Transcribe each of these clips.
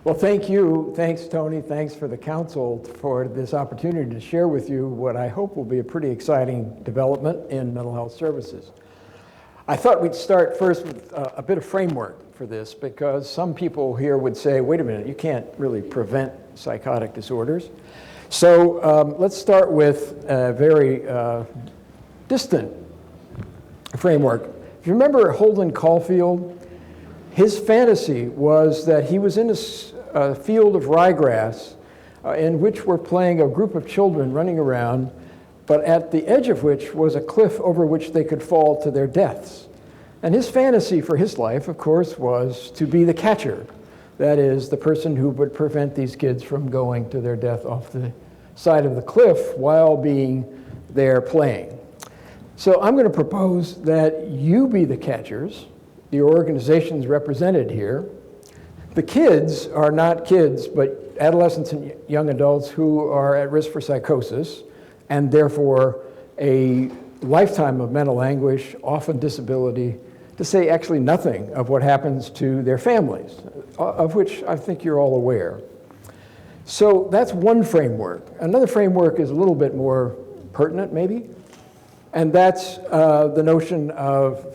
Well, thank you. Thanks, Tony. Thanks for the council for this opportunity to share with you what I hope will be a pretty exciting development in mental health services. I thought we'd start first with a bit of framework for this, because some people here would say, wait a minute, you can't really prevent psychotic disorders. So let's start with a very distant framework. If you remember Holden Caulfield, his fantasy was that he was in a field of ryegrass in which were playing a group of children running around, but at the edge of which was a cliff over which they could fall to their deaths. And his fantasy for his life, of course, was to be the catcher. That is, the person who would prevent these kids from going to their death off the side of the cliff while being there playing. So I'm going to propose that you be the catchers, the organizations represented here. The kids are not kids, but adolescents and young adults who are at risk for psychosis, and therefore a lifetime of mental anguish, often disability, to say actually nothing of what happens to their families, of which I think you're all aware. So that's one framework. Another framework is a little bit more pertinent, maybe, and that's the notion of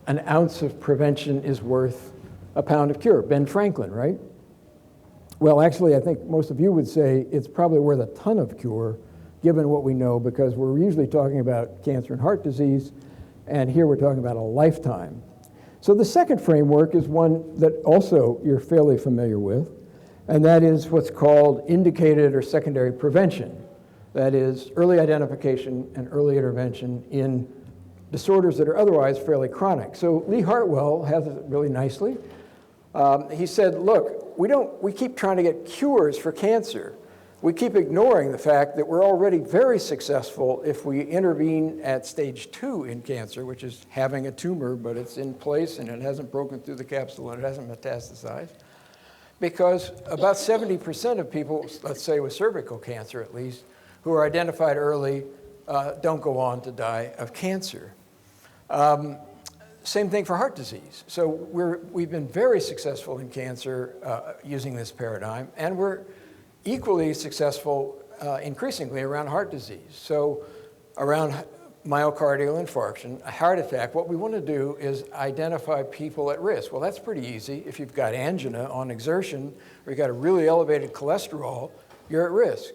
an ounce of prevention is worth a pound of cure. Ben Franklin, right? Well, actually, I think most of you would say it's probably worth a ton of cure, given what we know, because we're usually talking about cancer and heart disease, and here we're talking about a lifetime. So the second framework is one that also you're fairly familiar with, and that is what's called indicated or secondary prevention. That is early identification and early intervention in disorders that are otherwise fairly chronic. So Lee Hartwell has it really nicely. He said, look, we keep trying to get cures for cancer. We keep ignoring the fact that we're already very successful if we intervene at stage 2 in cancer, which is having a tumor, but it's in place and it hasn't broken through the capsule and it hasn't metastasized. Because about 70% of people, let's say with cervical cancer at least, who are identified early don't go on to die of cancer. Same thing for heart disease. So we've been very successful in cancer using this paradigm, and we're equally successful increasingly around heart disease. So around myocardial infarction, a heart attack, what we want to do is identify people at risk. Well, that's pretty easy. If you've got angina on exertion, or you've got a really elevated cholesterol, you're at risk.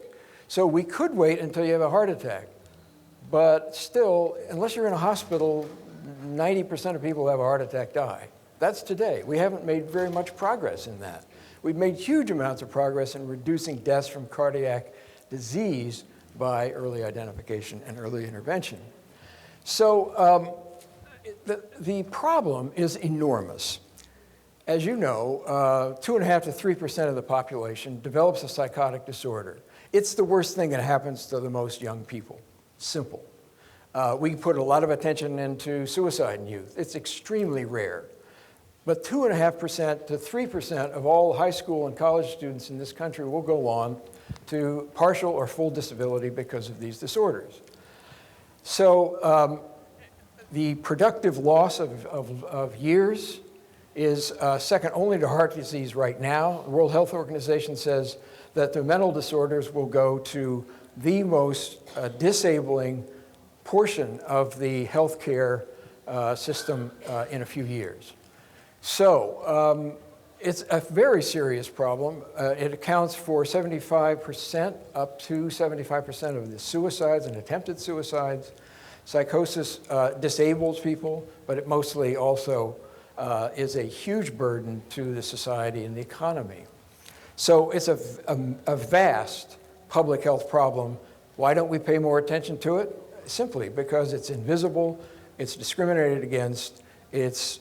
So we could wait until you have a heart attack. But still, unless you're in a hospital, 90% of people who have a heart attack die. That's today. We haven't made very much progress in that. We've made huge amounts of progress in reducing deaths from cardiac disease by early identification and early intervention. So the problem is enormous. As you know, 2.5% to 3% of the population develops a psychotic disorder. It's the worst thing that happens to the most young people. Simple. We put a lot of attention into suicide in youth. It's extremely rare. But 2.5% to 3% of all high school and college students in this country will go on to partial or full disability because of these disorders. So the productive loss of years is second only to heart disease right now. The World Health Organization says that the mental disorders will go to the most disabling portion of the healthcare system in a few years. So it's a very serious problem. It accounts for 75%, up to 75% of the suicides and attempted suicides. Psychosis disables people, but it mostly also is a huge burden to the society and the economy. So it's a vast public health problem. Why don't we pay more attention to it? Simply because it's invisible, it's discriminated against, it's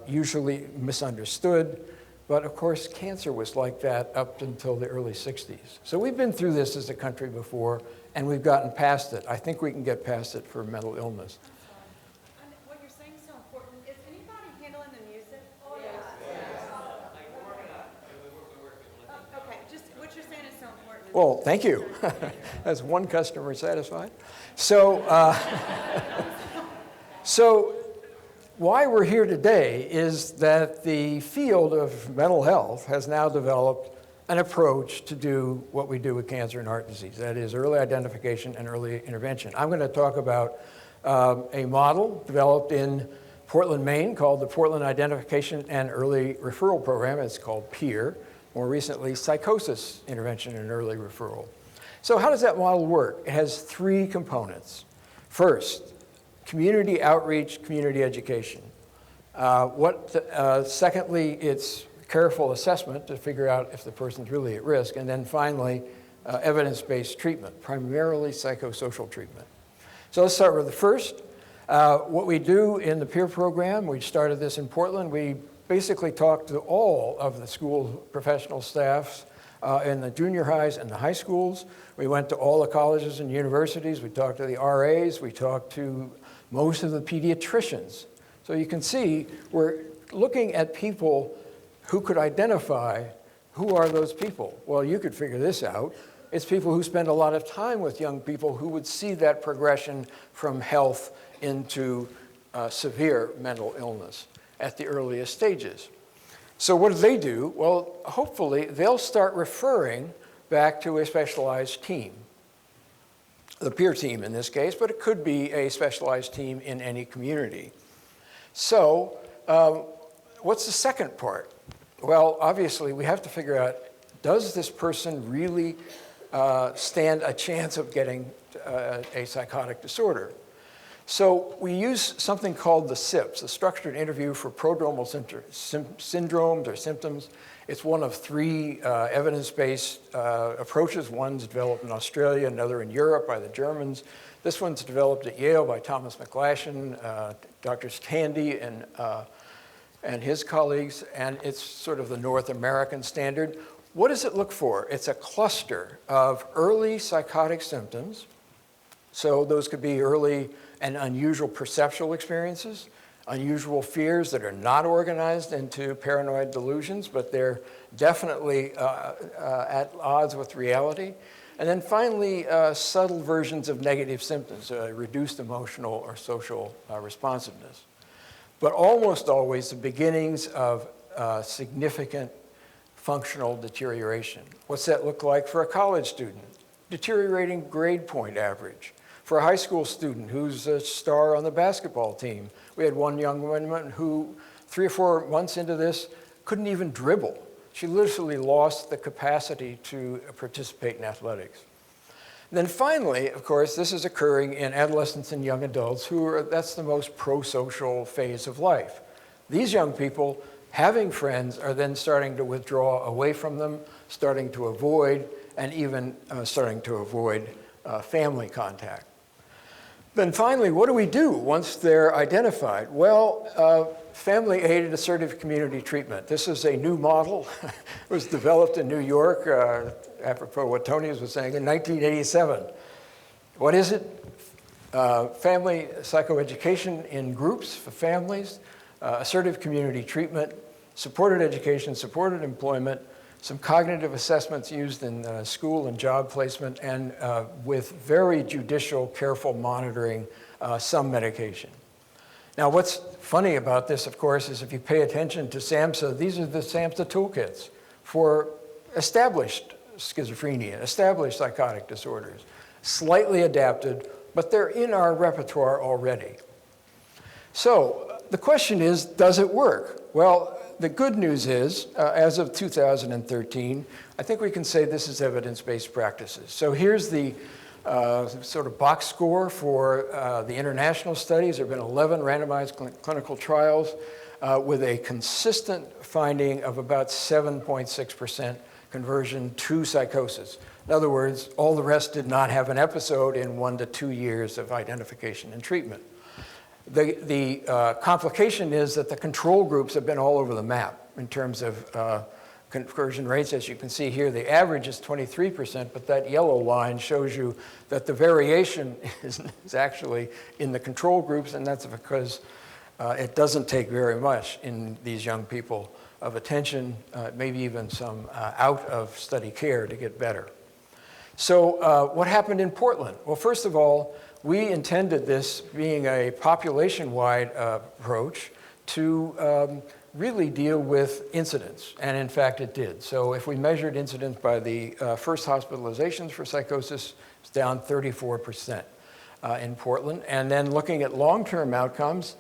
usually misunderstood. But of course, cancer was like that up until the early 60s. So we've been through this as a country before, and we've gotten past it. I think we can get past it for mental illness. And what you're saying is so important. Is anybody handling the music? Oh, yes. Okay, just what you're saying is so important. Well, thank you. That's one customer satisfied. So, so why we're here today is that the field of mental health has now developed an approach to do what we do with cancer and heart disease. That is early identification and early intervention. I'm going to talk about a model developed in Portland, Maine, called the Portland Identification and Early Referral Program. It's called PEER. More recently, Psychosis Intervention and Early Referral. So how does that model work? It has three components. First, community outreach, community education. Secondly, it's careful assessment to figure out if the person's really at risk. And then finally, evidence-based treatment, primarily psychosocial treatment. So let's start with the first. What we do in the PEER program, we started this in Portland. We basically talk to all of the school professional staffs in the junior highs and the high schools. We went to all the colleges and universities. We talked to the RAs. We talked to most of the pediatricians. So you can see we're looking at people who could identify who are those people. Well, you could figure this out. It's people who spend a lot of time with young people who would see that progression from health into severe mental illness at the earliest stages. So what do? Well, hopefully they'll start referring back to a specialized team. The PEER team in this case, but it could be a specialized team in any community. So what's the second part? Well, obviously we have to figure out, does this person really stand a chance of getting a psychotic disorder? So we use something called the SIPS, the Structured Interview for Prodromal Syndromes or Symptoms. It's one of three evidence-based approaches. One's developed in Australia, another in Europe by the Germans. This one's developed at Yale by Thomas McFarlane, Dr. Tandy, and his colleagues, and it's sort of the North American standard. What does it look for? It's a cluster of early psychotic symptoms. So those could be early and unusual perceptual experiences, unusual fears that are not organized into paranoid delusions, but they're definitely at odds with reality. And then finally, subtle versions of negative symptoms, reduced emotional or social responsiveness. But almost always the beginnings of significant functional deterioration. What's that look like for a college student? Deteriorating grade point average. For a high school student who's a star on the basketball team, we had one young woman who 3 or 4 months into this couldn't even dribble. She literally lost the capacity to participate in athletics. And then finally, of course, this is occurring in adolescents and young adults that's the most pro-social phase of life. These young people, having friends, are then starting to withdraw away from them, starting to avoid, and even starting to avoid family contact. Then finally, what do we do once they're identified? Well, family-aided assertive community treatment. This is a new model. It was developed in New York, apropos what Tony was saying, in 1987. What is it? Family psychoeducation in groups for families, assertive community treatment, supported education, supported employment, some cognitive assessments used in school and job placement, and with very judicial, careful monitoring, some medication. Now, what's funny about this, of course, is if you pay attention to SAMHSA, these are the SAMHSA toolkits for established schizophrenia, established psychotic disorders, slightly adapted, but they're in our repertoire already. So the question is, does it work? Well, the good news is, as of 2013, I think we can say this is evidence-based practices. So here's the sort of box score for the international studies. There have been 11 randomized clinical trials with a consistent finding of about 7.6% conversion to psychosis. In other words, all the rest did not have an episode in 1 to 2 years of identification and treatment. The complication is that the control groups have been all over the map in terms of conversion rates. As you can see here, the average is 23%, but that yellow line shows you that the variation is actually in the control groups, and that's because it doesn't take very much in these young people of attention, maybe even some out of study care to get better. So what happened in Portland? Well, first of all, we intended this being a population-wide approach to really deal with incidence, and in fact it did. So if we measured incidence by the first hospitalizations for psychosis, it's down 34% in Portland. And then looking at long-term outcomes,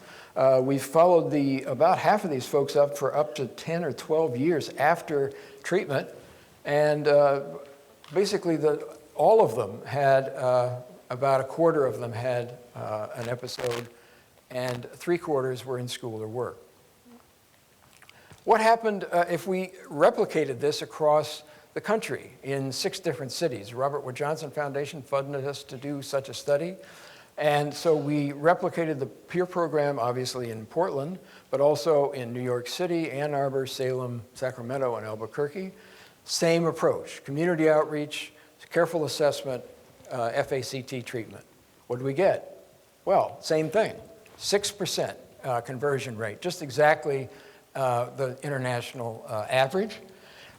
we've followed about half of these folks up for up to 10 or 12 years after treatment. And basically all of them had, about a quarter of them had an episode, and 3/4 were in school or work. What happened if we replicated this across the country in 6 different cities? Robert Wood Johnson Foundation funded us to do such a study. And so we replicated the peer program, obviously, in Portland, but also in New York City, Ann Arbor, Salem, Sacramento, and Albuquerque. Same approach: community outreach, careful assessment, FACT treatment. What did we get? Well, same thing, 6% conversion rate, just exactly the international average.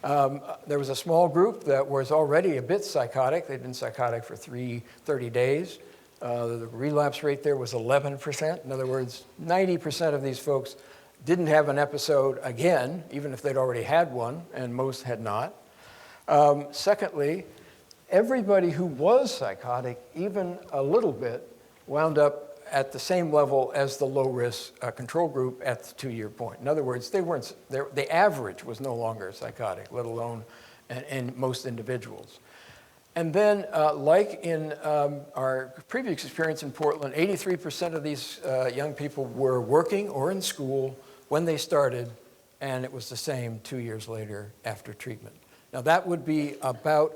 There was a small group that was already a bit psychotic. They'd been psychotic for 30 days. The relapse rate there was 11%. In other words, 90% of these folks didn't have an episode again, even if they'd already had one, and most had not. Secondly, everybody who was psychotic, even a little bit, wound up at the same level as the low-risk control group at the 2-year point. In other words, the average was no longer psychotic, let alone in most individuals. And then, like in our previous experience in Portland, 83% of these young people were working or in school when they started, and it was the same 2 years later after treatment. Now, that would be about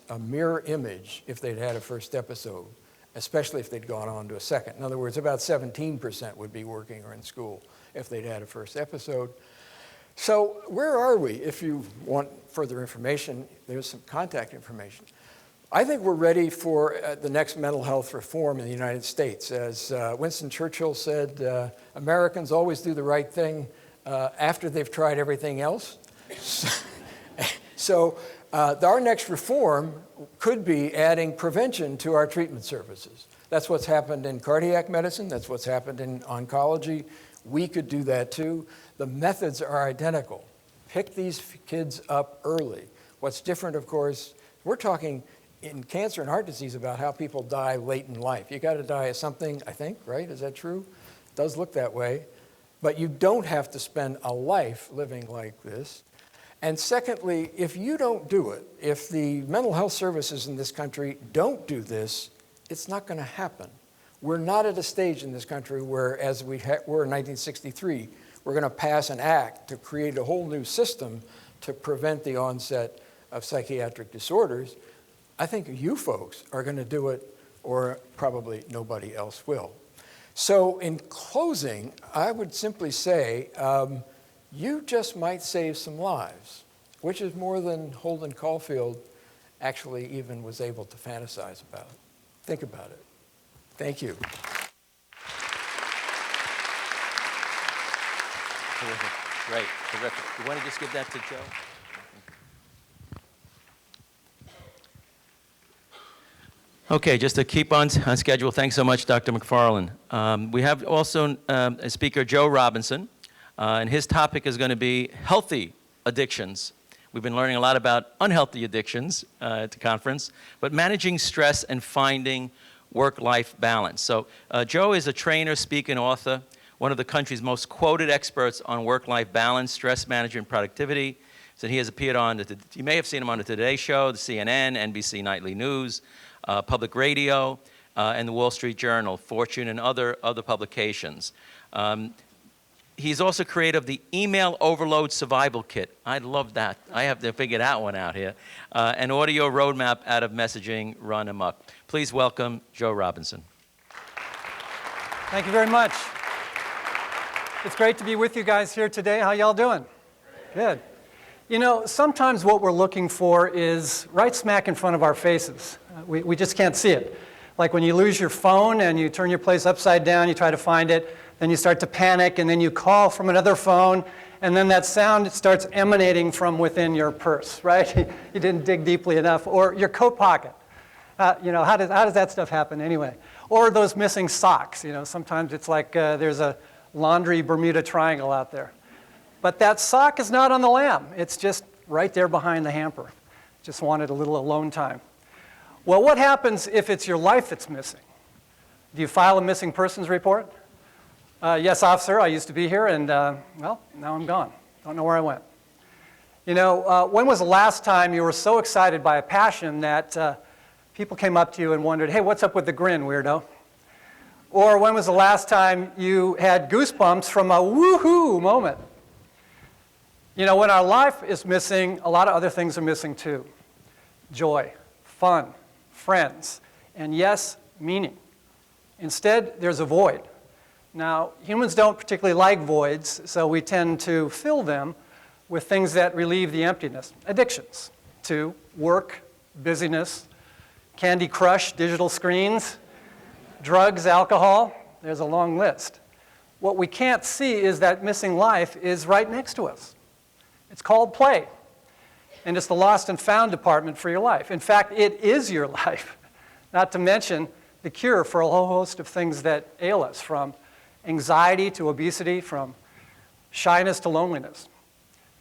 a mirror image if they'd had a first episode, especially if they'd gone on to a second. In other words, about 17% would be working or in school if they'd had a first episode. So where are we? If you want further information, there's some contact information. I think we're ready for the next mental health reform in the United States. As Winston Churchill said, Americans always do the right thing after they've tried everything else. So our next reform could be adding prevention to our treatment services. That's what's happened in cardiac medicine. That's what's happened in oncology. We could do that too. The methods are identical. Pick these kids up early. What's different, of course, we're talking in cancer and heart disease about how people die late in life. You got to die of something, I think, right? Is that true? It does look that way. But you don't have to spend a life living like this. And secondly, if you don't do it, if the mental health services in this country don't do this, it's not going to happen. We're not at a stage in this country where, as we were in 1963, we're going to pass an act to create a whole new system to prevent the onset of psychiatric disorders. I think you folks are going to do it, or probably nobody else will. So in closing, I would simply say, you just might save some lives, which is more than Holden Caulfield actually even was able to fantasize about. Think about it. Thank you. Terrific. Great. Terrific. You want to just give that to Joe? Okay, just to keep on schedule, thanks so much, Dr. McFarlane. We have also a speaker, Joe Robinson, and his topic is going to be healthy addictions. We've been learning a lot about unhealthy addictions at the conference, but managing stress and finding work-life balance. So Joe is a trainer, speaker, and author, one of the country's most quoted experts on work-life balance, stress management, productivity. So he has appeared on, you may have seen him on the Today Show, the CNN, NBC Nightly News, Public Radio, and the Wall Street Journal, Fortune, and other publications. He's also creator of the Email Overload Survival Kit. I love that. I have to figure that one out here. An audio roadmap out of messaging run amok. Please welcome Joe Robinson. Thank you very much. It's great to be with you guys here today. How y'all doing? Good. You know, sometimes what we're looking for is right smack in front of our faces. We just can't see it. Like when you lose your phone and you turn your place upside down, you try to find it, then you start to panic, and then you call from another phone, and then that sound starts emanating from within your purse, right? You didn't dig deeply enough. Or your coat pocket. You know, how does that stuff happen anyway? Or those missing socks. You know, sometimes it's like there's a laundry Bermuda Triangle out there. But that sock is not on the lamb. It's just right there behind the hamper. Just wanted a little alone time. Well, what happens if it's your life that's missing? Do you file a missing persons report? Yes, officer, I used to be here, and well, now I'm gone. Don't know where I went. You know, when was the last time you were so excited by a passion that people came up to you and wondered, hey, what's up with the grin, weirdo? Or when was the last time you had goosebumps from a woohoo moment? You know, when our life is missing, a lot of other things are missing too. Joy, fun, friends, and yes, meaning. Instead, there's a void. Now, humans don't particularly like voids, so we tend to fill them with things that relieve the emptiness. Addictions to work, busyness, Candy Crush, digital screens, drugs, alcohol. There's a long list. What we can't see is that missing life is right next to us. It's called play, and it's the lost and found department for your life. In fact, it is your life, not to mention the cure for a whole host of things that ail us, from anxiety to obesity, from shyness to loneliness.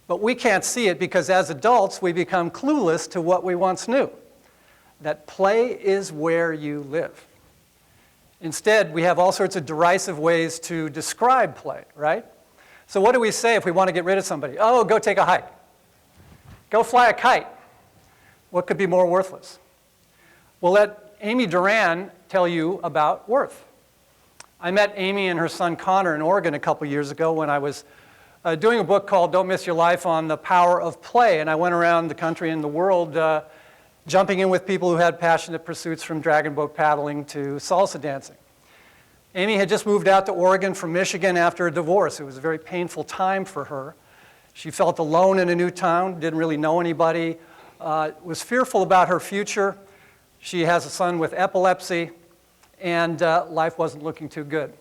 But we can't see it because as adults, we become clueless to what we once knew, that play is where you live. Instead, we have all sorts of derisive ways to describe play, right? So what do we say if we want to get rid of somebody? Oh, go take a hike. Go fly a kite. What could be more worthless? We'll let Amy Duran tell you about worth. I met Amy and her son Connor in Oregon a couple years ago when I was doing a book called Don't Miss Your Life on the Power of Play, and I went around the country and the world jumping in with people who had passionate pursuits, from dragon boat paddling to salsa dancing. Amy had just moved out to Oregon from Michigan after a divorce. It was a very painful time for her. She felt alone in a new town, didn't really know anybody, was fearful about her future. She has a son with epilepsy, and life wasn't looking too good.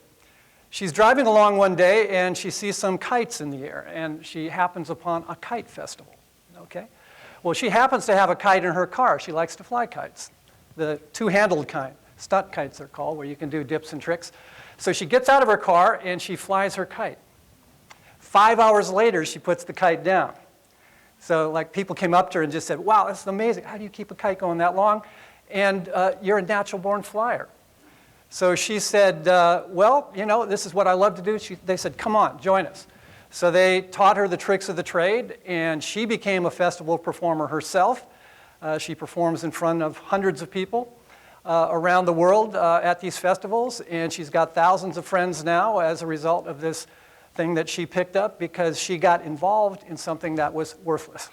She's driving along one day, and she sees some kites in the air, and she happens upon a kite festival, okay? Well, she happens to have a kite in her car. She likes to fly kites, the two-handled kind. Stunt kites they're called, where you can do dips and tricks. So she gets out of her car, and she flies her kite. 5 hours later, she puts the kite down. So like people came up to her and just said, wow, this is amazing. How do you keep a kite going that long? And you're a natural-born flyer. So she said, well, you know, this is what I love to do. They said, come on, join us. So they taught her the tricks of the trade, and she became a festival performer herself. She performs in front of hundreds of people around the world at these festivals, and she's got thousands of friends now as a result of this thing that she picked up because she got involved in something that was worthless.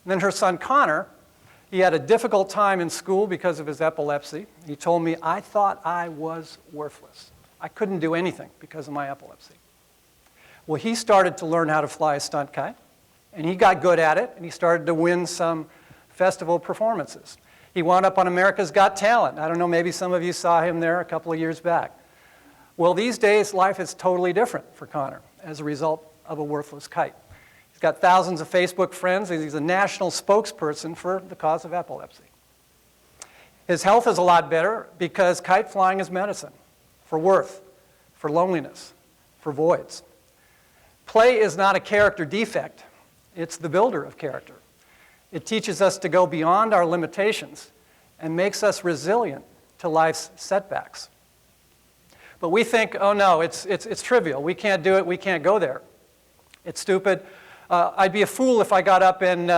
And then her son Connor, he had a difficult time in school because of his epilepsy. He told me, I thought I was worthless. I couldn't do anything because of my epilepsy. Well, he started to learn how to fly a stunt kite, and he got good at it, and he started to win some festival performances. He wound up on America's Got Talent. I don't know, maybe some of you saw him there a couple of years back. Well, these days, life is totally different for Connor as a result of a worthless kite. He's got thousands of Facebook friends, and he's a national spokesperson for the cause of epilepsy. His health is a lot better because kite flying is medicine for worth, for loneliness, for voids. Play is not a character defect. It's the builder of character. It teaches us to go beyond our limitations and makes us resilient to life's setbacks. But we think, oh no, it's trivial. We can't do it. We can't go there. It's stupid. I'd be a fool if I got up and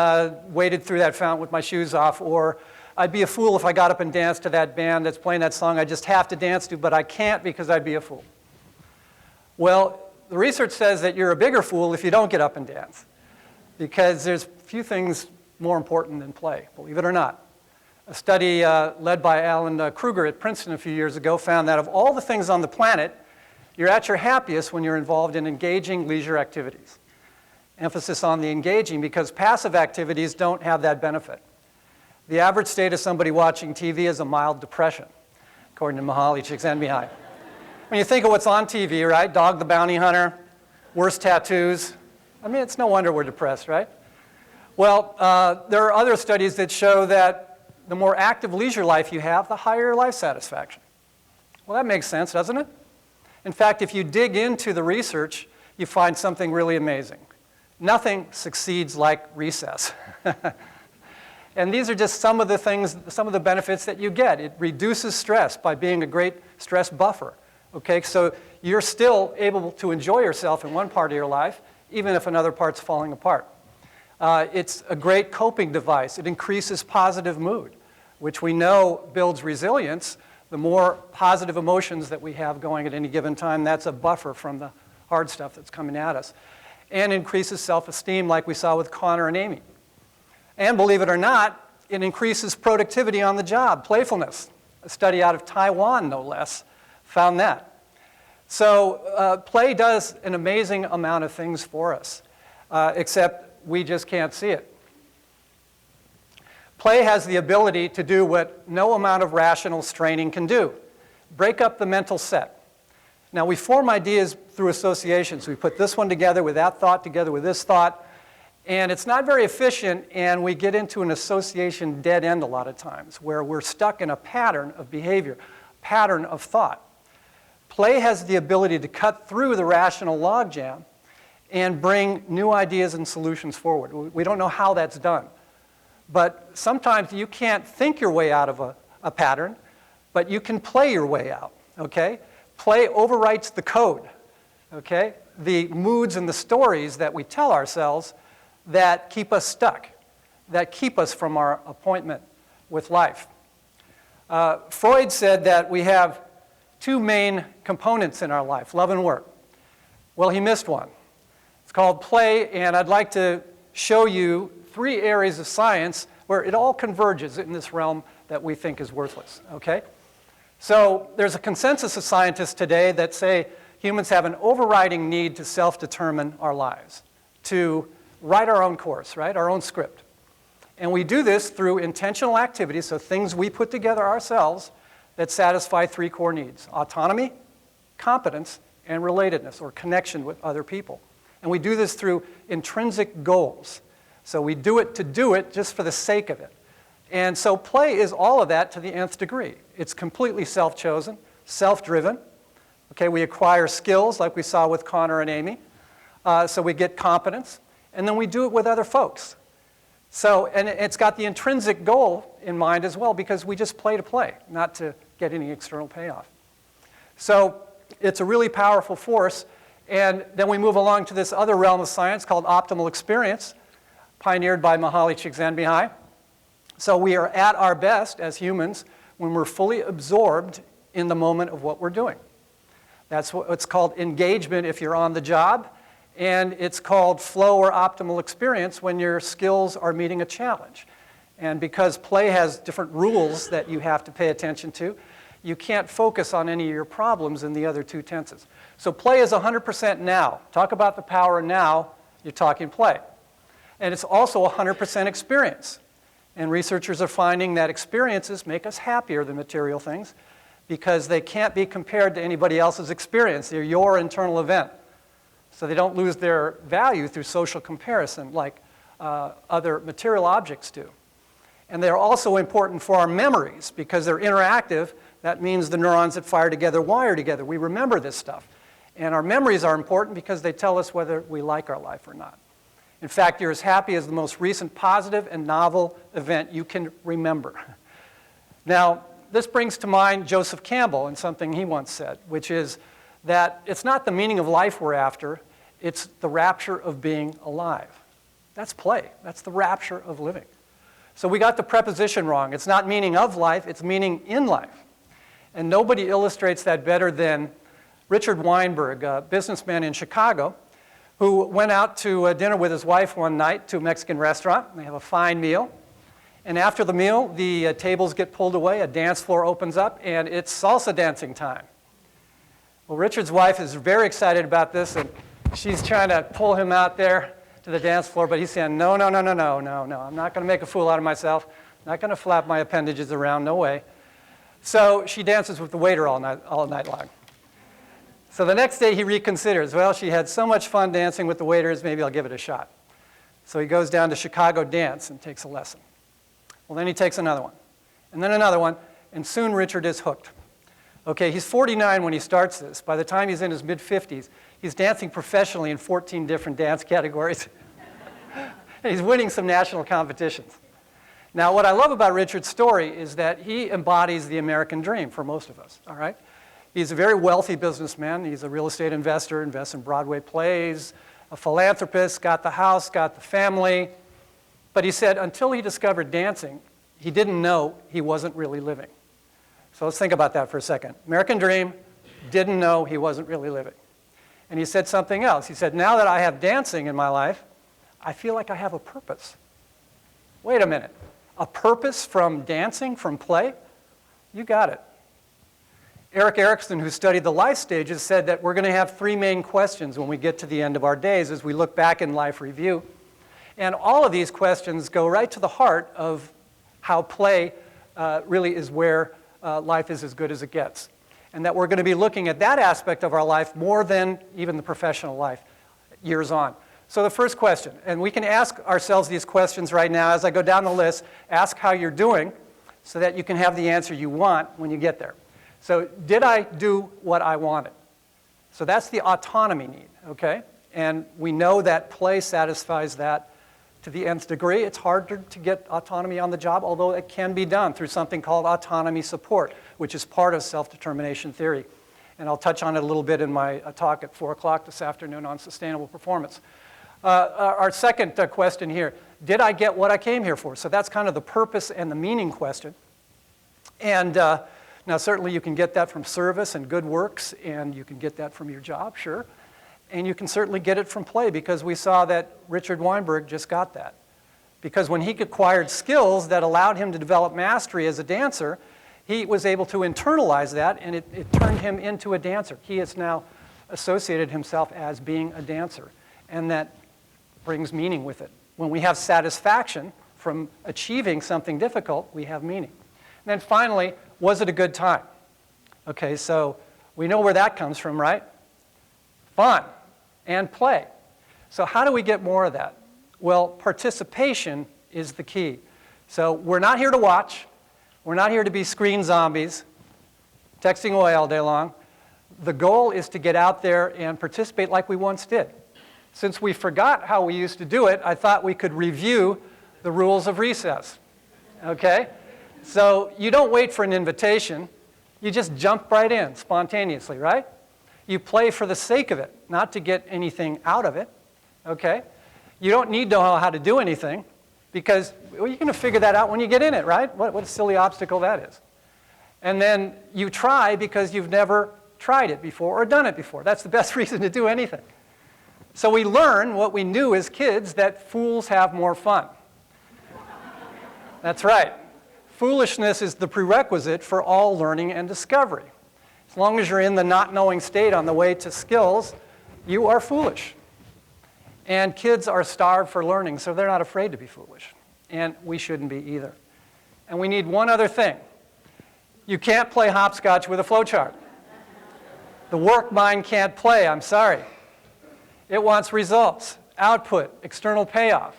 waded through that fountain with my shoes off, or I'd be a fool if I got up and danced to that band that's playing that song I just have to dance to, but I can't because I'd be a fool. Well, the research says that you're a bigger fool if you don't get up and dance, because there's few things more important than play, believe it or not. A study led by Alan Kruger at Princeton a few years ago found that of all the things on the planet, you're at your happiest when you're involved in engaging leisure activities. Emphasis on the engaging, because passive activities don't have that benefit. The average state of somebody watching TV is a mild depression, according to Mihaly Csikszentmihalyi. When you think of what's on TV, right? Dog the Bounty Hunter, worse tattoos. I mean, it's no wonder we're depressed, right? Well, there are other studies that show that the more active leisure life you have, the higher your life satisfaction. Well, that makes sense, doesn't it? In fact, if you dig into the research, you find something really amazing. Nothing succeeds like recess. And these are just some of the things, some of the benefits that you get. It reduces stress by being a great stress buffer. Okay, so you're still able to enjoy yourself in one part of your life, even if another part's falling apart. It's a great coping device. It increases positive mood, which we know builds resilience. The more positive emotions that we have going at any given time, that's a buffer from the hard stuff that's coming at us. And increases self-esteem like we saw with Connor and Amy. And believe it or not, it increases productivity on the job, playfulness. A study out of Taiwan, no less, found that. So play does an amazing amount of things for us, except we just can't see it. Play has the ability to do what no amount of rational straining can do. Break up the mental set. Now, we form ideas through associations. We put this one together with that thought together with this thought, and it's not very efficient, and we get into an association dead end a lot of times, where we're stuck in a pattern of behavior, pattern of thought. Play has the ability to cut through the rational logjam and bring new ideas and solutions forward. We don't know how that's done. But sometimes you can't think your way out of a pattern, but you can play your way out, okay? Play overwrites the code, okay? The moods and the stories that we tell ourselves that keep us stuck, that keep us from our appointment with life. Freud said that we have two main components in our life, love and work. Well, he missed one. It's called play, and I'd like to show you 3 areas of science where it all converges in this realm that we think is worthless, okay? So there's a consensus of scientists today that say humans have an overriding need to self-determine our lives, to write our own course, right, our own script. And we do this through intentional activities, so things we put together ourselves that satisfy 3 core needs: autonomy, competence, and relatedness, or connection with other people. And we do this through intrinsic goals. So we do it just for the sake of it. And so play is all of that to the nth degree. It's completely self-chosen, self-driven. Okay, we acquire skills like we saw with Connor and Amy. So we get competence. And then we do it with other folks. So, and it's got the intrinsic goal in mind as well, because we just play to play, not to get any external payoff. So it's a really powerful force. And then we move along to this other realm of science called optimal experience, pioneered by Mihaly Csikszentmihalyi. So we are at our best as humans when we're fully absorbed in the moment of what we're doing. That's what's called engagement if you're on the job, and it's called flow or optimal experience when your skills are meeting a challenge. And because play has different rules that you have to pay attention to, you can't focus on any of your problems in the other 2 tenses. So play is 100% now. Talk about the power of now, you're talking play. And it's also 100% experience. And researchers are finding that experiences make us happier than material things because they can't be compared to anybody else's experience. They're your internal event. So they don't lose their value through social comparison like other material objects do. And they're also important for our memories because they're interactive. That means the neurons that fire together wire together. We remember this stuff. And our memories are important because they tell us whether we like our life or not. In fact, you're as happy as the most recent positive and novel event you can remember. Now, this brings to mind Joseph Campbell and something he once said, which is that it's not the meaning of life we're after, it's the rapture of being alive. That's play. That's the rapture of living. So we got the preposition wrong. It's not meaning of life, it's meaning in life. And nobody illustrates that better than Richard Weinberg, a businessman in Chicago, who went out to dinner with his wife one night to a Mexican restaurant. They have a fine meal. And after the meal, the tables get pulled away, a dance floor opens up, and it's salsa dancing time. Well, Richard's wife is very excited about this, and she's trying to pull him out there to the dance floor, but he's saying, no, I'm not going to make a fool out of myself. I'm not going to flap my appendages around, no way. So she dances with the waiter all night long. So the next day he reconsiders. Well, she had so much fun dancing with the waiters, maybe I'll give it a shot. So he goes down to Chicago Dance and takes a lesson. Well, then he takes another one, and then another one, and soon Richard is hooked. Okay, he's 49 when he starts this. By the time he's in his mid-50s, he's dancing professionally in 14 different dance categories. He's winning some national competitions. Now, what I love about Richard's story is that he embodies the American dream for most of us, all right? He's a very wealthy businessman. He's a real estate investor, invests in Broadway plays, a philanthropist, got the house, got the family. But he said until he discovered dancing, he didn't know he wasn't really living. So let's think about that for a second. American dream, didn't know he wasn't really living. And he said something else. He said, now that I have dancing in my life, I feel like I have a purpose. Wait a minute. A purpose from dancing, from play? You got it. Eric Erickson, who studied the life stages, said that we're going to have three main questions when we get to the end of our days as we look back in life review. And all of these questions go right to the heart of how play really is where life is as good as it gets. And that we're going to be looking at that aspect of our life more than even the professional life years on. So the first question, and we can ask ourselves these questions right now as I go down the list, ask how you're doing so that you can have the answer you want when you get there. So did I do what I wanted? So that's the autonomy need, okay? And we know that play satisfies that to the nth degree. It's harder to get autonomy on the job, although it can be done through something called autonomy support, which is part of self-determination theory. And I'll touch on it a little bit in my talk at 4 o'clock this afternoon on sustainable performance. Our second question here, did I get what I came here for? So that's kind of the purpose and the meaning question. And now certainly you can get that from service and good works, and you can get that from your job, sure. And you can certainly get it from play, because we saw that Richard Weinberg just got that. Because when he acquired skills that allowed him to develop mastery as a dancer, he was able to internalize that, and it turned him into a dancer. He has now associated himself as being a dancer, and that brings meaning with it. When we have satisfaction from achieving something difficult, we have meaning. And then finally, was it a good time? Okay, so we know where that comes from, right? Fun and play. So how do we get more of that? Well, participation is the key. So we're not here to watch. We're not here to be screen zombies, texting away all day long. The goal is to get out there and participate like we once did. Since we forgot how we used to do it, I thought we could review the rules of recess. Okay? So you don't wait for an invitation. You just jump right in spontaneously, right? You play for the sake of it, not to get anything out of it. Okay? You don't need to know how to do anything, because well, you're going to figure that out when you get in it, right? What a silly obstacle that is. And then you try because you've never tried it before or done it before. That's the best reason to do anything. So we learn what we knew as kids, that fools have more fun. That's right. Foolishness is the prerequisite for all learning and discovery. As long as you're in the not knowing state on the way to skills, you are foolish. And kids are starved for learning, so they're not afraid to be foolish. And we shouldn't be either. And we need one other thing. You can't play hopscotch with a flowchart. The work mind can't play, I'm sorry. It wants results, output, external payoff.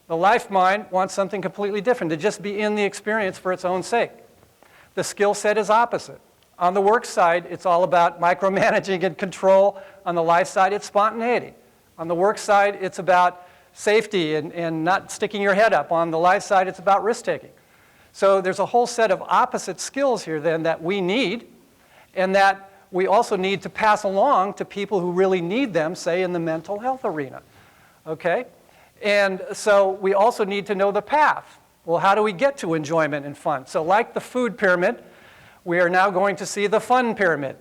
The life mind wants something completely different, to just be in the experience for its own sake. The skill set is opposite. On the work side, it's all about micromanaging and control. On the life side, it's spontaneity. On the work side, it's about safety and not sticking your head up. On the life side, it's about risk-taking. So there's a whole set of opposite skills here then that we need, and that we also need to pass along to people who really need them, say in the mental health arena. Okay? And so we also need to know the path. Well, how do we get to enjoyment and fun? So like the food pyramid, we are now going to see the fun pyramid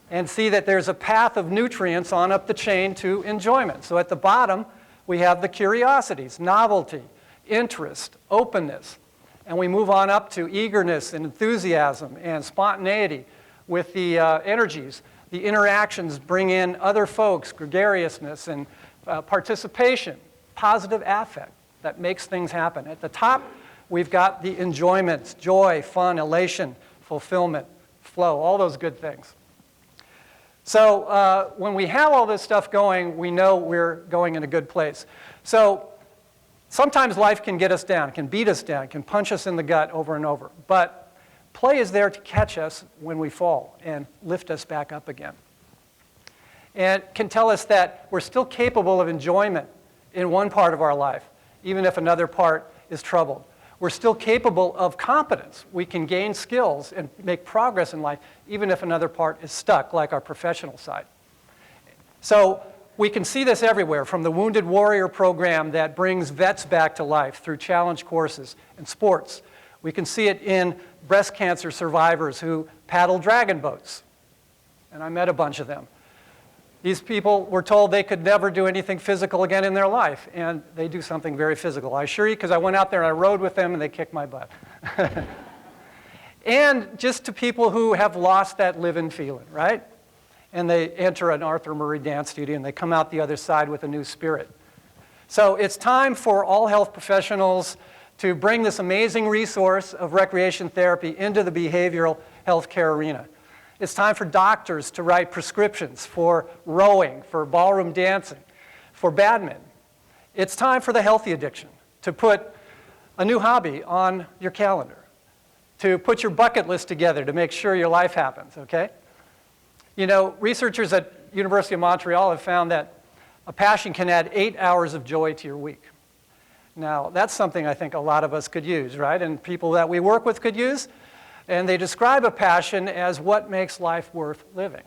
and see that there's a path of nutrients on up the chain to enjoyment. So at the bottom, we have the curiosities, novelty, interest, openness. And we move on up to eagerness and enthusiasm and spontaneity with the energies. The interactions bring in other folks, gregariousness and participation, positive affect that makes things happen. At the top, we've got the enjoyments, joy, fun, elation, fulfillment, flow, all those good things. So when we have all this stuff going, we know we're going in a good place. So sometimes life can get us down, can beat us down, can punch us in the gut over and over. But play is there to catch us when we fall and lift us back up again. And can tell us that we're still capable of enjoyment in one part of our life, even if another part is troubled. We're still capable of competence. We can gain skills and make progress in life, even if another part is stuck, like our professional side. So we can see this everywhere, from the Wounded Warrior program that brings vets back to life through challenge courses and sports. We can see it in breast cancer survivors who paddle dragon boats. And I met a bunch of them. These people were told they could never do anything physical again in their life, and they do something very physical. I assure you, because I went out there and I rode with them, and they kicked my butt. And just to people who have lost that live-in feeling, right? And they enter an Arthur Murray dance studio, and they come out the other side with a new spirit. So it's time for all health professionals to bring this amazing resource of recreation therapy into the behavioral health care arena. It's time for doctors to write prescriptions for rowing, for ballroom dancing, for badminton. It's time for the healthy addiction to put a new hobby on your calendar, to put your bucket list together to make sure your life happens, okay? You know, researchers at University of Montreal have found that a passion can add 8 hours of joy to your week. Now, that's something I think a lot of us could use, right? And people that we work with could use. And they describe a passion as what makes life worth living.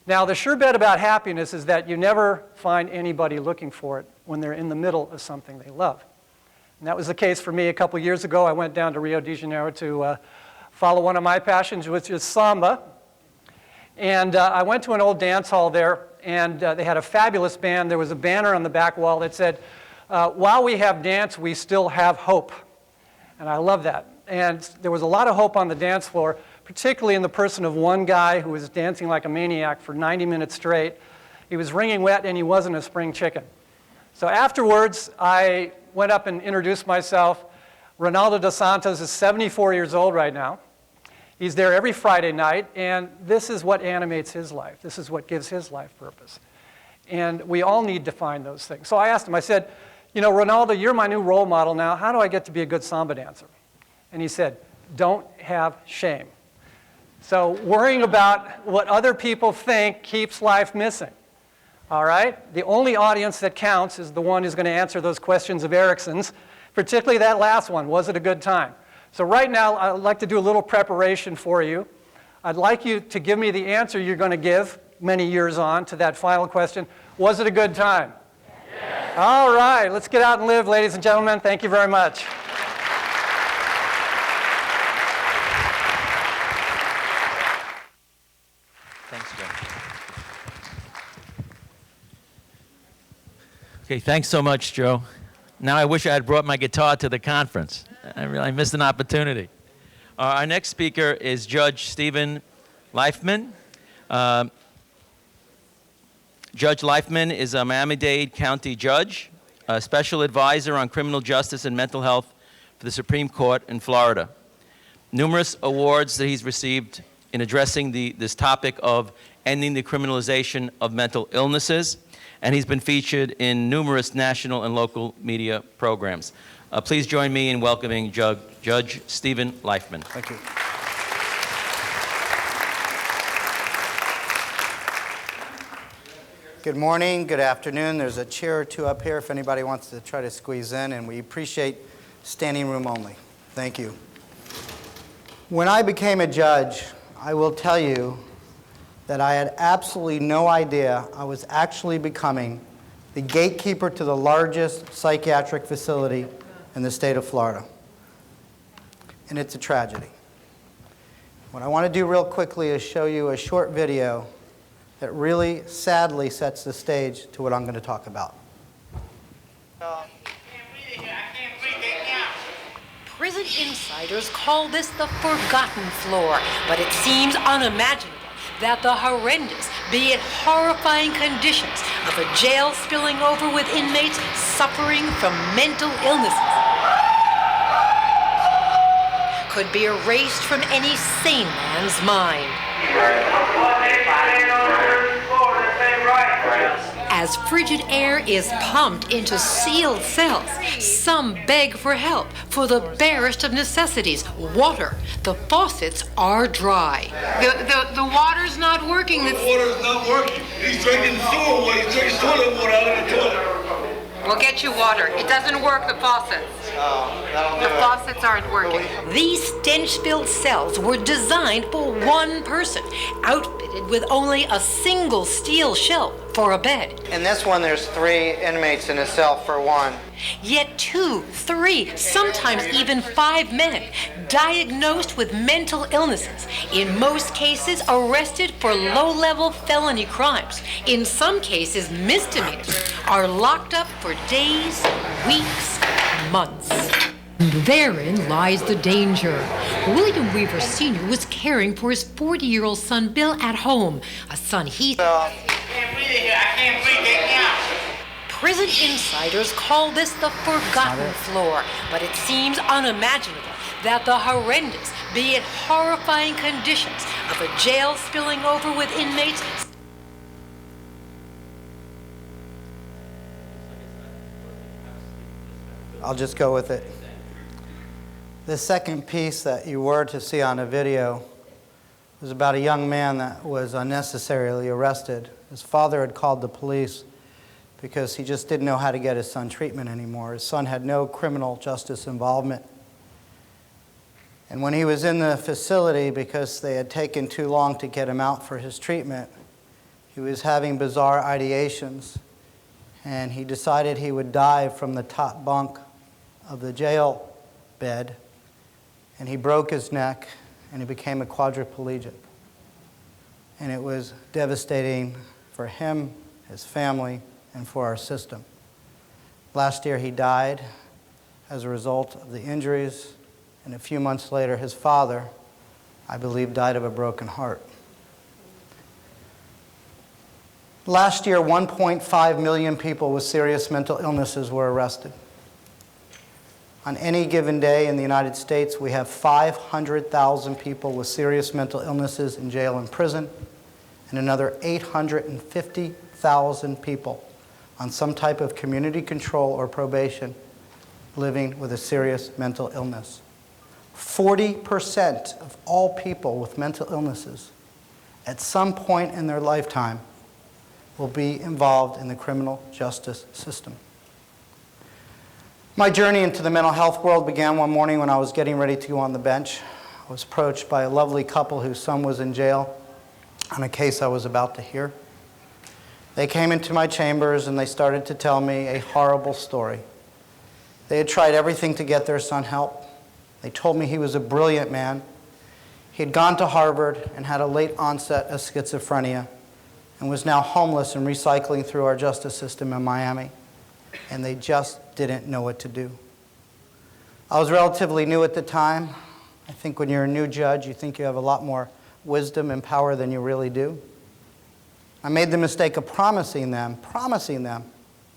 Now, the sure bet about happiness is that you never find anybody looking for it when they're in the middle of something they love. And that was the case for me a couple years ago. I went down to Rio de Janeiro to follow one of my passions, which is samba. And I went to an old dance hall there, and they had a fabulous band. There was a banner on the back wall that said, "While we have dance, we still have hope." And I love that. And there was a lot of hope on the dance floor, particularly in the person of one guy who was dancing like a maniac for 90 minutes straight. He was wringing wet, and he wasn't a spring chicken. So afterwards, I went up and introduced myself. Ronaldo dos Santos is 74 years old right now. He's there every Friday night, and this is what animates his life. This is what gives his life purpose. And we all need to find those things. So I asked him, I said, you know, Ronaldo, you're my new role model now. How do I get to be a good samba dancer? And he said, don't have shame. So worrying about what other people think keeps life missing. All right? The only audience that counts is the one who's going to answer those questions of Erickson's, particularly that last one, was it a good time? So right now, I'd like to do a little preparation for you. I'd like you to give me the answer you're going to give many years on to that final question. Was it a good time? Yes. All right, let's get out and live, ladies and gentlemen. Thank you very much. Thanks, Joe. Okay, thanks so much, Joe. Now I wish I had brought my guitar to the conference. I missed an opportunity. Our next speaker is Judge Stephen Leifman. Judge Leifman is a Miami-Dade County judge, a special advisor on criminal justice and mental health for the Supreme Court in Florida. Numerous awards that he's received in addressing this topic of ending the criminalization of mental illnesses, and he's been featured in numerous national and local media programs. Please join me in welcoming Judge Stephen Leifman. Thank you. Good morning, good afternoon. There's a chair or two up here if anybody wants to try to squeeze in, and we appreciate standing room only. Thank you. When I became a judge, I will tell you that I had absolutely no idea I was actually becoming the gatekeeper to the largest psychiatric facility in the state of Florida. And it's a tragedy. What I want to do real quickly is show you a short video that really sadly sets the stage to what I'm going to talk about. Prison insiders call this the forgotten floor, but it seems unimaginable that the horrendous, be it horrifying conditions of a jail spilling over with inmates suffering from mental illnesses could be erased from any sane man's mind. As frigid air is pumped into sealed cells, some beg for help for the barest of necessities, water. The faucets are dry. The water's not working. The water's not working. He's drinking sewer water. He's drinking toilet water out of the toilet. We'll get you water. It doesn't work, the faucets. The faucets aren't working. These stench-filled cells were designed for one person, outfitted with only a single steel shelf for a bed. In this one, there's 3 inmates in a cell for one. Yet 2, 3, sometimes even 5 men diagnosed with mental illnesses, in most cases arrested for low-level felony crimes, in some cases misdemeanors, are locked up for days, weeks, months. And therein lies the danger. William Weaver Sr. was caring for his 40-year-old son Bill at home, a son he... I can't breathe, get me out. Prison insiders call this the forgotten floor, but it seems unimaginable that the horrendous, be it horrifying conditions of a jail spilling over with inmates. I'll just go with it. The second piece that you were to see on a video was about a young man that was unnecessarily arrested. His father had called the police because he just didn't know how to get his son treatment anymore. His son had no criminal justice involvement. And when he was in the facility, because they had taken too long to get him out for his treatment, he was having bizarre ideations, and he decided he would dive from the top bunk of the jail bed, and he broke his neck, and he became a quadriplegic. And it was devastating for him, his family, and for our system. Last year he died as a result of the injuries, and a few months later his father, I believe, died of a broken heart. Last year, 1.5 million people with serious mental illnesses were arrested. On any given day in the United States, we have 500,000 people with serious mental illnesses in jail and prison, and another 850,000 people on some type of community control or probation living with a serious mental illness. 40% of all people with mental illnesses at some point in their lifetime will be involved in the criminal justice system. My journey into the mental health world began one morning when I was getting ready to go on the bench. I was approached by a lovely couple whose son was in jail on a case I was about to hear. They came into my chambers and they started to tell me a horrible story. They had tried everything to get their son help. They told me he was a brilliant man. He had gone to Harvard and had a late onset of schizophrenia and was now homeless and recycling through our justice system in Miami. And they just didn't know what to do. I was relatively new at the time. I think when you're a new judge, you think you have a lot more wisdom and power than you really do. I made the mistake of promising them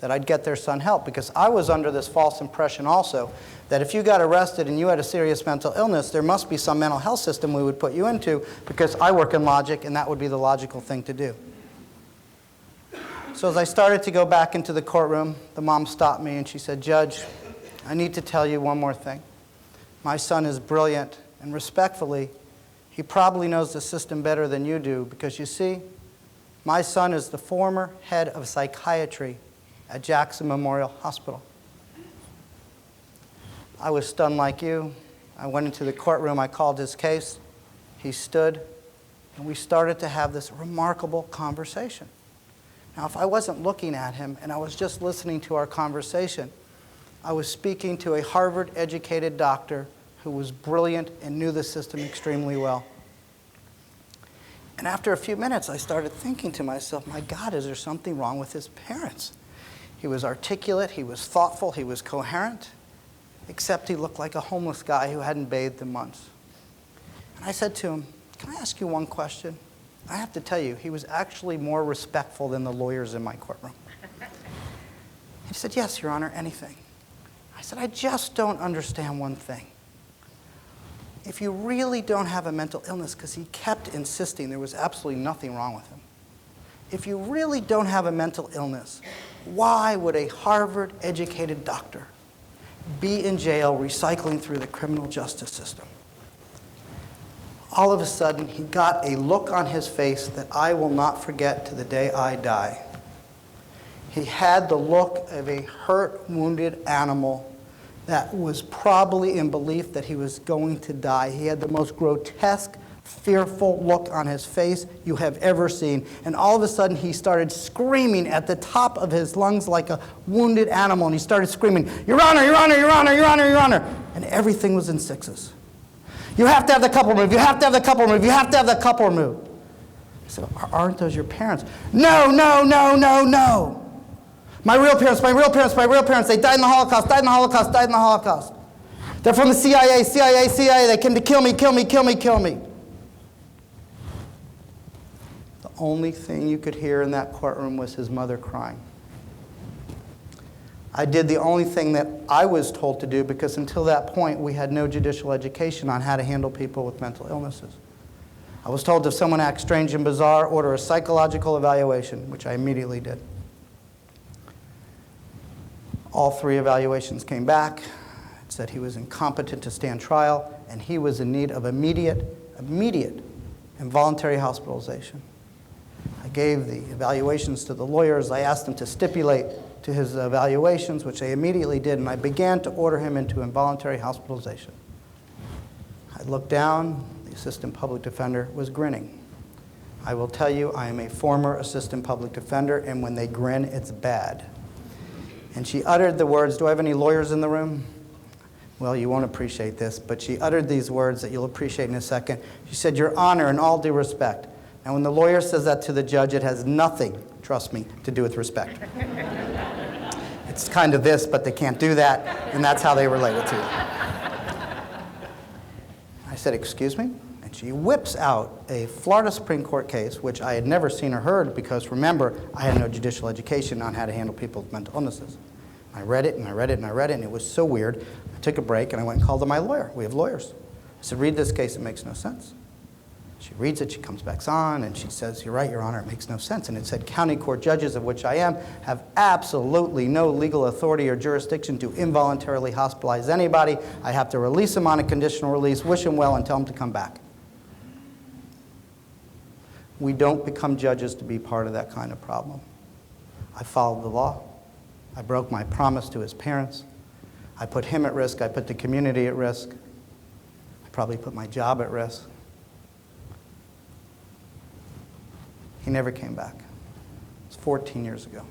that I'd get their son help, because I was under this false impression also that if you got arrested and you had a serious mental illness, there must be some mental health system we would put you into, because I work in logic and that would be the logical thing to do. So as I started to go back into the courtroom, the mom stopped me and she said, "Judge, I need to tell you one more thing. My son is brilliant, and respectfully, he probably knows the system better than you do, because you see, my son is the former head of psychiatry at Jackson Memorial Hospital." I was stunned like you. I went into the courtroom, I called his case, he stood, and we started to have this remarkable conversation. Now, if I wasn't looking at him and I was just listening to our conversation, I was speaking to a Harvard-educated doctor who was brilliant and knew the system extremely well. And after a few minutes, I started thinking to myself, my God, is there something wrong with his parents? He was articulate, he was thoughtful, he was coherent, except he looked like a homeless guy who hadn't bathed in months. And I said to him, "Can I ask you one question?" I have to tell you, he was actually more respectful than the lawyers in my courtroom. He said, "Yes, Your Honor, anything." I said, "I just don't understand one thing. If you really don't have a mental illness," because he kept insisting there was absolutely nothing wrong with him. "If you really don't have a mental illness, why would a Harvard-educated doctor be in jail recycling through the criminal justice system?" All of a sudden, he got a look on his face that I will not forget to the day I die. He had the look of a hurt, wounded animal that was probably in belief that he was going to die. He had the most grotesque, fearful look on his face you have ever seen. And all of a sudden, he started screaming at the top of his lungs like a wounded animal. And he started screaming, "Your Honor, Your Honor, Your Honor, Your Honor, Your Honor." And everything was in sixes. "You have to have the couple removed. You have to have the couple removed. You have to have the couple removed." I said, "Aren't those your parents?" "No, no, no, no, no. My real parents, my real parents, my real parents. They died in the Holocaust, died in the Holocaust, died in the Holocaust. They're from the CIA, CIA, CIA. They came to kill me, kill me, kill me, kill me." The only thing you could hear in that courtroom was his mother crying. I did the only thing that I was told to do, because until that point, we had no judicial education on how to handle people with mental illnesses. I was told if someone acts strange and bizarre, order a psychological evaluation, which I immediately did. All 3 evaluations came back. It said he was incompetent to stand trial, and he was in need of immediate involuntary hospitalization. I gave the evaluations to the lawyers. I asked them to stipulate to his evaluations, which they immediately did, and I began to order him into involuntary hospitalization. I looked down. The assistant public defender was grinning. I will tell you, I am a former assistant public defender, and when they grin, it's bad. And she uttered the words, "Do I have any lawyers in the room?" Well, you won't appreciate this, but she uttered these words that you'll appreciate in a second. She said, "Your Honor, in all due respect." And when the lawyer says that to the judge, it has nothing, trust me, to do with respect. It's kind of this, but they can't do that, and that's how they relate it to you. I said, "Excuse me?" And she whips out a Florida Supreme Court case, which I had never seen or heard, because remember, I had no judicial education on how to handle people with mental illnesses. I read it, and I read it, and I read it, and it was so weird. I took a break, and I went and called my lawyer. We have lawyers. I said, "Read this case, it makes no sense." She reads it, she comes back on, and she says, "You're right, Your Honor, it makes no sense." And it said, "County court judges, of which I am, have absolutely no legal authority or jurisdiction to involuntarily hospitalize anybody. I have to release them on a conditional release, wish them well, and tell them to come back." We don't become judges to be part of that kind of problem. I followed the law. I broke my promise to his parents. I put him at risk. I put the community at risk. I probably put my job at risk. He never came back. It's 14 years ago.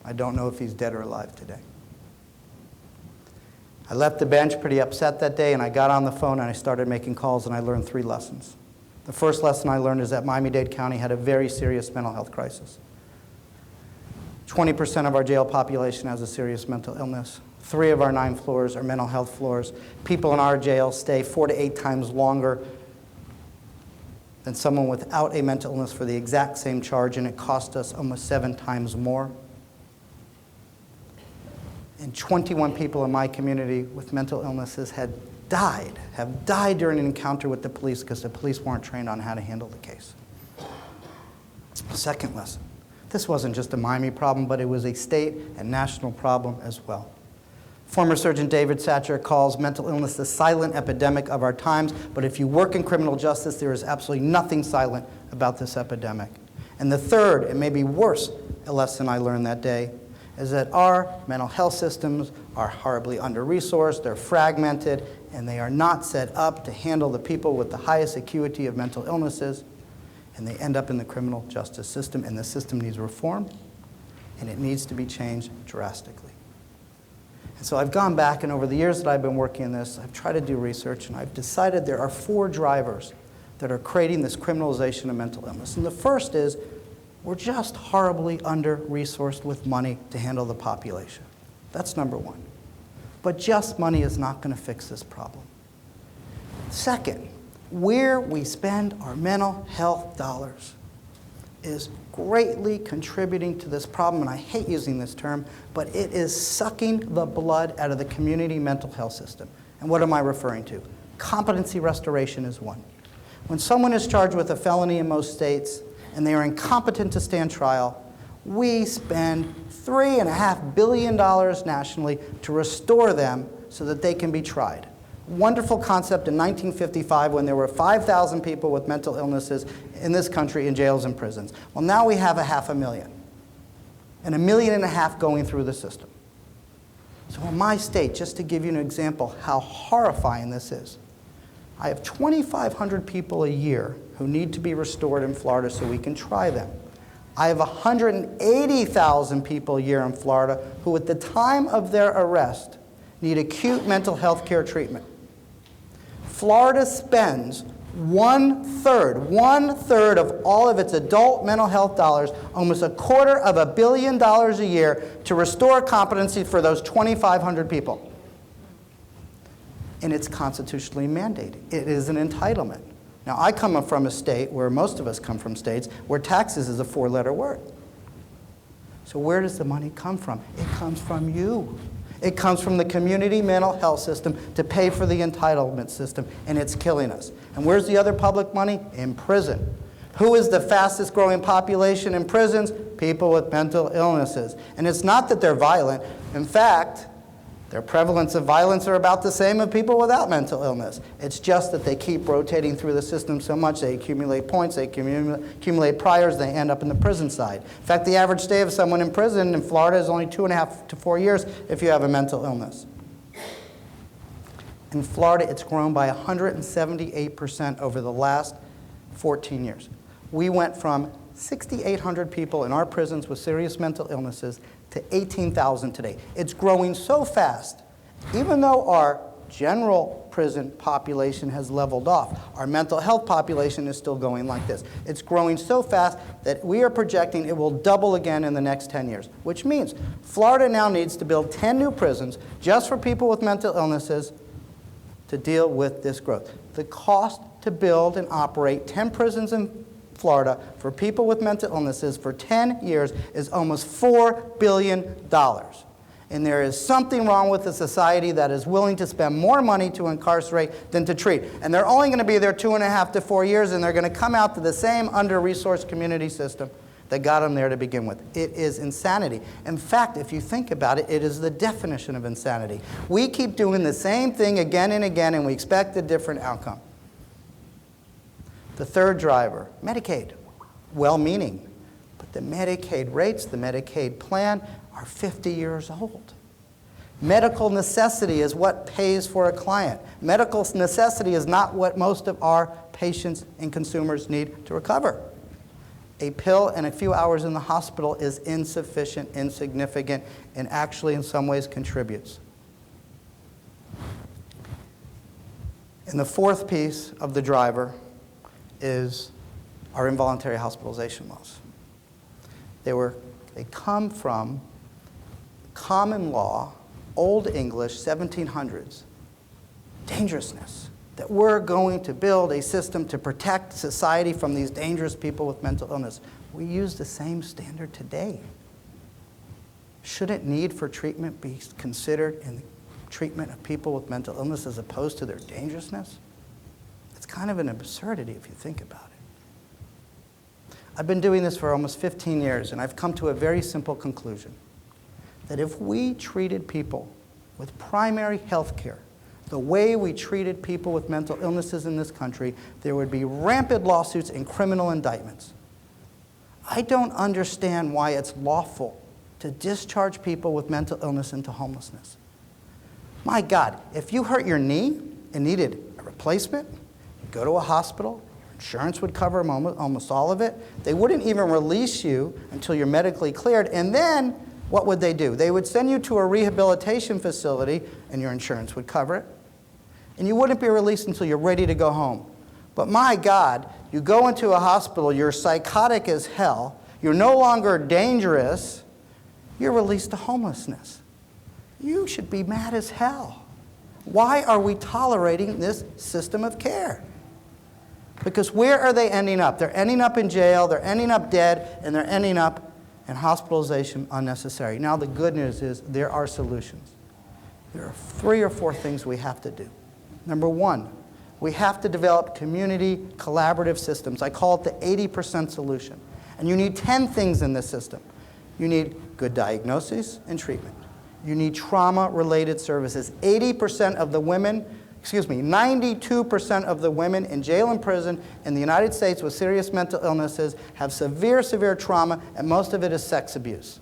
I don't know if he's dead or alive today. I left the bench pretty upset that day, and I got on the phone and I started making calls, and I learned 3 lessons. The first lesson I learned is that Miami-Dade County had a very serious mental health crisis. 20% of our jail population has a serious mental illness. 3 of our 9 floors are mental health floors. People in our jail stay 4 to 8 times longer than someone without a mental illness for the exact same charge, and it cost us almost 7 times more. And 21 people in my community with mental illnesses have died during an encounter with the police because the police weren't trained on how to handle the case. Second lesson, this wasn't just a Miami problem, but it was a state and national problem as well. Former Surgeon David Satcher calls mental illness the silent epidemic of our times, but if you work in criminal justice, there is absolutely nothing silent about this epidemic. And the third, and maybe worse, lesson I learned that day is that our mental health systems are horribly under-resourced, they're fragmented, and they are not set up to handle the people with the highest acuity of mental illnesses, and they end up in the criminal justice system, and the system needs reform, and it needs to be changed drastically. And so I've gone back, and over the years that I've been working on this, I've tried to do research, and I've decided there are 4 drivers that are creating this criminalization of mental illness. And the first is, we're just horribly under-resourced with money to handle the population. That's number 1. But just money is not going to fix this problem. Second, where we spend our mental health dollars is greatly contributing to this problem, and I hate using this term, but it is sucking the blood out of the community mental health system. And what am I referring to? Competency restoration is one. When someone is charged with a felony in most states and they are incompetent to stand trial, we spend $3.5 billion nationally to restore them so that they can be tried. Wonderful concept in 1955 when there were 5,000 people with mental illnesses in this country in jails and prisons. Well, now we have 500,000. and 1.5 million going through the system. So in my state, just to give you an example how horrifying this is, I have 2,500 people a year who need to be restored in Florida so we can try them. I have 180,000 people a year in Florida who at the time of their arrest need acute mental health care treatment. Florida spends one third of all of its adult mental health dollars, almost $250 million a year, to restore competency for those 2,500 people. And it's constitutionally mandated. It is an entitlement. Now, I come from a state where most of us come from states where taxes is a 4-letter word. So where does the money come from? It comes from you. It comes from the community mental health system to pay for the entitlement system, and it's killing us. And where's the other public money? In prison. Who is the fastest growing population in prisons? People with mental illnesses. And it's not that they're violent. In fact, their prevalence of violence are about the same as people without mental illness. It's just that they keep rotating through the system so much, they accumulate points, they accumulate priors, they end up in the prison side. In fact, the average stay of someone in prison in Florida is only 2.5 to 4 years if you have a mental illness. In Florida, it's grown by 178% over the last 14 years. We went from 6,800 people in our prisons with serious mental illnesses to 18,000 today. It's growing so fast, even though our general prison population has leveled off, our mental health population is still going like this. It's growing so fast that we are projecting it will double again in the next 10 years, which means Florida now needs to build 10 new prisons just for people with mental illnesses to deal with this growth. The cost to build and operate 10 prisons in Florida for people with mental illnesses for 10 years is almost $4 billion. And there is something wrong with a society that is willing to spend more money to incarcerate than to treat. And they're only going to be there 2.5 to 4 years, and they're going to come out to the same under-resourced community system that got them there to begin with. It is insanity. In fact, if you think about it, it is the definition of insanity. We keep doing the same thing again and again, and we expect a different outcome. The third driver, Medicaid, well-meaning, but the Medicaid rates, the Medicaid plan are 50 years old. Medical necessity is what pays for a client. Medical necessity is not what most of our patients and consumers need to recover. A pill and a few hours in the hospital is insufficient, insignificant, and actually in some ways contributes. And the fourth piece of the driver is our involuntary hospitalization laws. They come from common law, Old English, 1700s, dangerousness, that we're going to build a system to protect society from these dangerous people with mental illness. We use the same standard today. Shouldn't need for treatment be considered in the treatment of people with mental illness as opposed to their dangerousness? It's kind of an absurdity if you think about it. I've been doing this for almost 15 years, and I've come to a very simple conclusion, that if we treated people with primary health care the way we treated people with mental illnesses in this country, there would be rampant lawsuits and criminal indictments. I don't understand why it's lawful to discharge people with mental illness into homelessness. My God, if you hurt your knee and needed a replacement, go to a hospital, your insurance would cover almost all of it. They wouldn't even release you until you're medically cleared. And then what would they do? They would send you to a rehabilitation facility, and your insurance would cover it. And you wouldn't be released until you're ready to go home. But my God, you go into a hospital, you're psychotic as hell, you're no longer dangerous, you're released to homelessness. You should be mad as hell. Why are we tolerating this system of care? Because where are they ending up? They're ending up in jail, they're ending up dead, and they're ending up in hospitalization unnecessary. Now the good news is there are solutions. There are 3 or 4 things we have to do. Number 1, we have to develop community collaborative systems. I call it the 80% solution. And you need 10 things in this system. You need good diagnosis and treatment. You need trauma-related services. 80% of the women, 92% of the women in jail and prison in the United States with serious mental illnesses have severe, severe trauma, and most of it is sex abuse.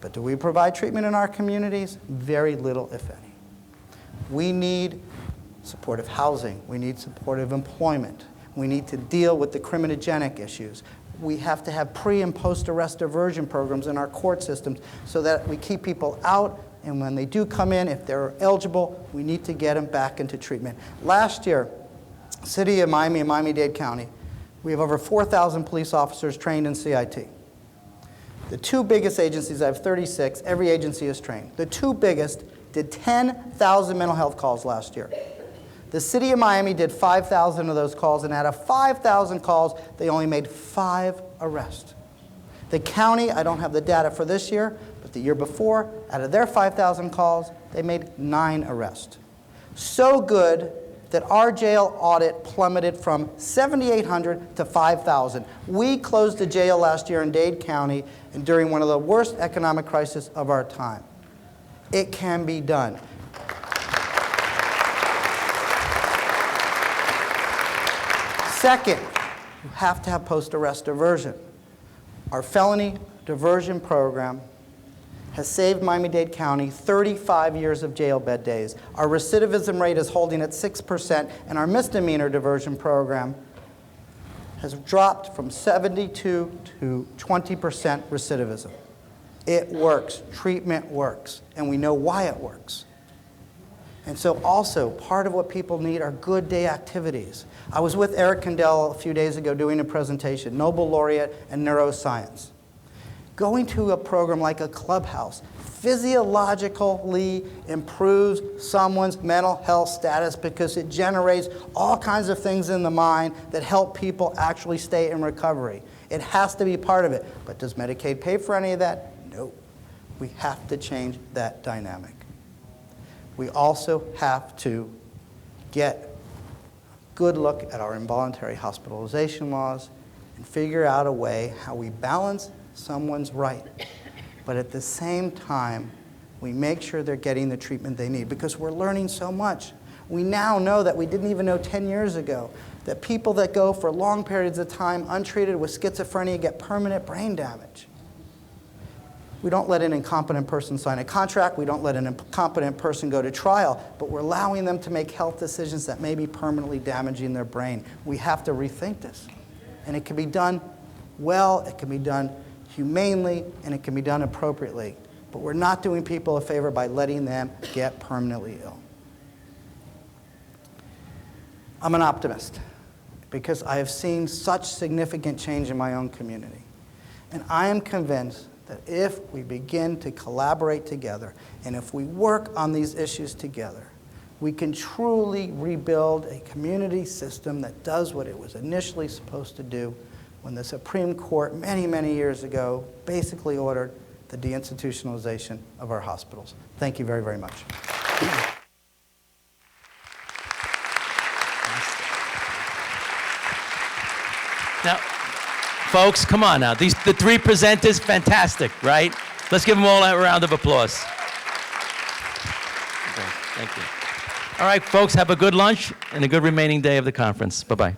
But do we provide treatment in our communities? Very little, if any. We need supportive housing. We need supportive employment. We need to deal with the criminogenic issues. We have to have pre- and post-arrest diversion programs in our court systems so that we keep people out, and when they do come in, if they're eligible, we need to get them back into treatment. Last year, City of Miami and Miami-Dade County, we have over 4,000 police officers trained in CIT. The two biggest agencies, I have 36, every agency is trained. The two biggest did 10,000 mental health calls last year. The City of Miami did 5,000 of those calls, and out of 5,000 calls, they only made 5 arrests. The county, I don't have the data for this year, but the year before, out of their 5,000 calls, they made 9 arrests. So good that our jail audit plummeted from 7,800 to 5,000. We closed the jail last year in Dade County and during one of the worst economic crises of our time. It can be done. Second, you have to have post-arrest diversion. Our felony diversion program has saved Miami-Dade County 35 years of jail bed days. Our recidivism rate is holding at 6%, and our misdemeanor diversion program has dropped from 72 to 20% recidivism. It works. Treatment works, and we know why it works. And so also, part of what people need are good day activities. I was with Eric Kandel a few days ago doing a presentation, Nobel laureate in neuroscience. Going to a program like a clubhouse physiologically improves someone's mental health status because it generates all kinds of things in the mind that help people actually stay in recovery. It has to be part of it. But does Medicaid pay for any of that? No. We have to change that dynamic. We also have to get a good look at our involuntary hospitalization laws and figure out a way how we balance someone's right, but at the same time, we make sure they're getting the treatment they need because we're learning so much. We now know that we didn't even know 10 years ago that people that go for long periods of time untreated with schizophrenia get permanent brain damage. We don't let an incompetent person sign a contract. We don't let an incompetent person go to trial, but we're allowing them to make health decisions that may be permanently damaging their brain. We have to rethink this. And it can be done well, it can be done humanely, and it can be done appropriately. But we're not doing people a favor by letting them get permanently ill. I'm an optimist because I have seen such significant change in my own community. And I am convinced that if we begin to collaborate together and if we work on these issues together, we can truly rebuild a community system that does what it was initially supposed to do when the Supreme Court many, many years ago basically ordered the deinstitutionalization of our hospitals. Thank you very, very much. Now, folks, come on now. The 3 presenters, fantastic, right? Let's give them all a round of applause. Okay, thank you. All right, folks, have a good lunch and a good remaining day of the conference. Bye-bye.